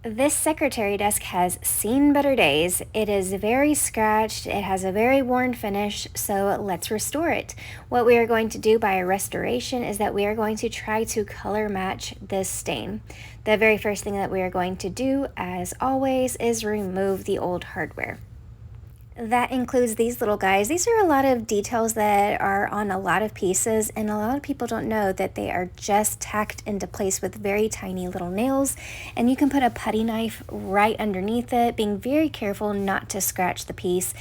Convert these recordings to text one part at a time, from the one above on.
This secretary desk has seen better days. It is very scratched, it has a very worn finish, so let's restore it. What we are going to do by a restoration is that we are going to try to color match this stain. The very first thing that we are going to do, as always, is remove the old hardware. That includes these little guys. These are a lot of details that are on a lot of pieces, and a lot of people don't know that they are just tacked into place with very tiny little nails. And you can put a putty knife right underneath it, being very careful not to scratch the piece.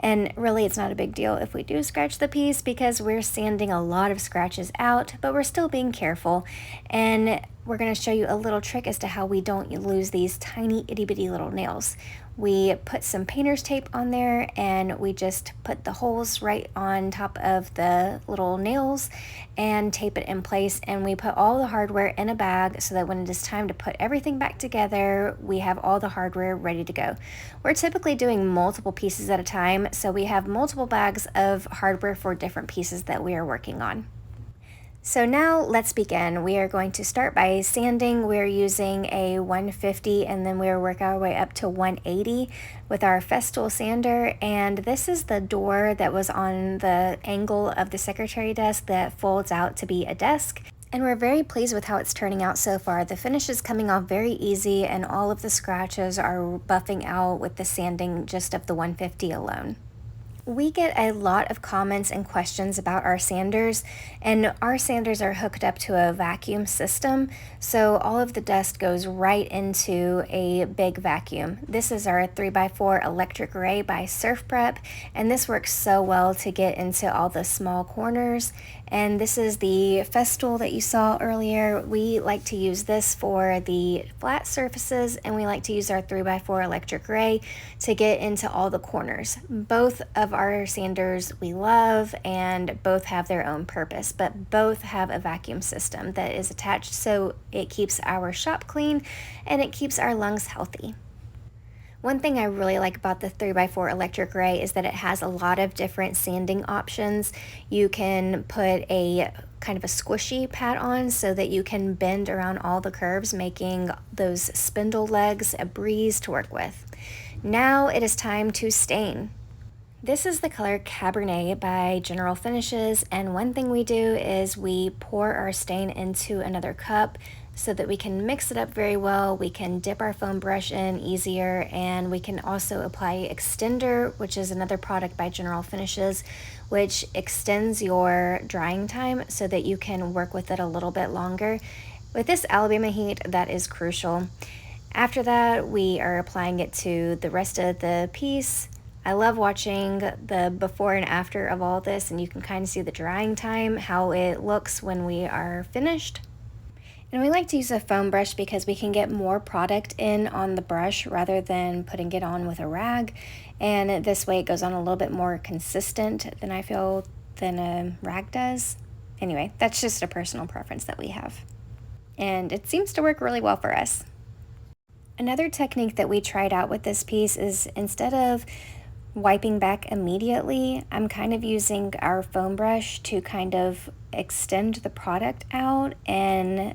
And really, it's not a big deal if we do scratch the piece because we're sanding a lot of scratches out, but we're still being careful. And we're going to show you a little trick as to how we don't lose these tiny itty bitty little nails. We put some painter's tape on there and we just put the holes right on top of the little nails and tape it in place, and we put all the hardware in a bag so that when it is time to put everything back together, we have all the hardware ready to go. We're typically doing multiple pieces at a time, so we have multiple bags of hardware for different pieces that we are working on. So now let's begin. We are going to start by sanding. We're using a 150 and then we'll work our way up to 180 with our festool sander. And this is the door that was on the angle of the secretary desk that folds out to be a desk. And we're very pleased with how it's turning out so far. The finish is coming off very easy and all of the scratches are buffing out with the sanding just of the 150 alone. We get a lot of comments and questions about our sanders, and our sanders are hooked up to a vacuum system, so all of the dust goes right into a big vacuum. This is our 3x4 electric ray by Surf Prep, and this works so well to get into all the small corners. And this is the festool that you saw earlier. We like to use this for the flat surfaces, and we like to use our 3x4 electric ray to get into all the corners. Both of our sanders we love, and both have their own purpose, but both have a vacuum system that is attached so it keeps our shop clean and it keeps our lungs healthy. One thing I really like about the 3x4 electric ray is that it has a lot of different sanding options. You can put a kind of a squishy pad on so that you can bend around all the curves, making those spindle legs a breeze to work with. Now it is time to stain. This is the color Cabernet by General Finishes, and one thing we do is we pour our stain into another cup so that we can mix it up very well. We can dip our foam brush in easier, and we can also apply Extender, which is another product by General Finishes, which extends your drying time so that you can work with it a little bit longer. With this Alabama heat, that is crucial. After that, we are applying it to the rest of the piece. I love watching the before and after of all this, and you can kind of see the drying time, how it looks when we are finished. And we like to use a foam brush because we can get more product in on the brush rather than putting it on with a rag. And this way it goes on a little bit more consistent than I feel than a rag does. Anyway, that's just a personal preference that we have. And it seems to work really well for us. Another technique that we tried out with this piece is instead of wiping back immediately, I'm kind of using our foam brush to kind of extend the product out and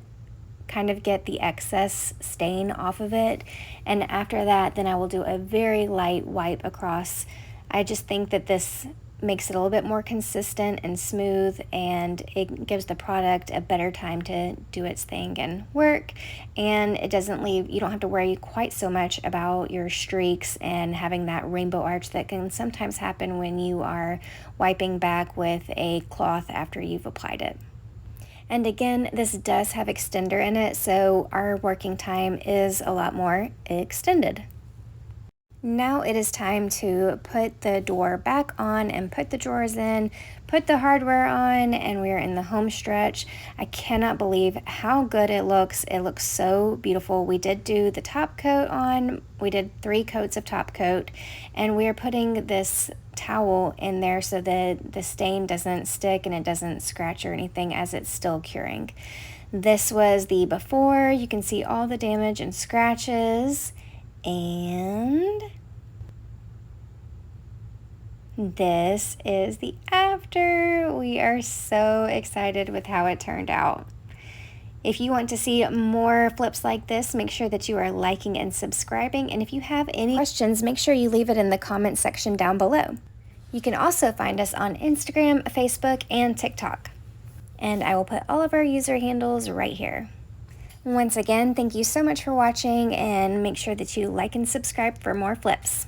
kind of get the excess stain off of it. And after that, then I will do a very light wipe across. I just think that this makes it a little bit more consistent and smooth, and it gives the product a better time to do its thing and work, and it doesn't leave, you don't have to worry quite so much about your streaks and having that rainbow arch that can sometimes happen when you are wiping back with a cloth after you've applied it. And again, this does have extender in it, so our working time is a lot more extended. Now it is time to put the door back on and put the drawers in, put the hardware on, and we're in the home stretch. I cannot believe how good it looks. It looks so beautiful. We did do the top coat on. We did 3 coats of top coat, and we're putting this towel in there so that the stain doesn't stick and it doesn't scratch or anything as it's still curing. This was the before. You can see all the damage and scratches. And this is the after. We are so excited with how it turned out. If you want to see more flips like this, make sure that you are liking and subscribing. And if you have any questions, make sure you leave it in the comment section down below. You can also find us on Instagram, Facebook, and TikTok. And I will put all of our user handles right here. Once again, thank you so much for watching, and make sure that you like and subscribe for more flips.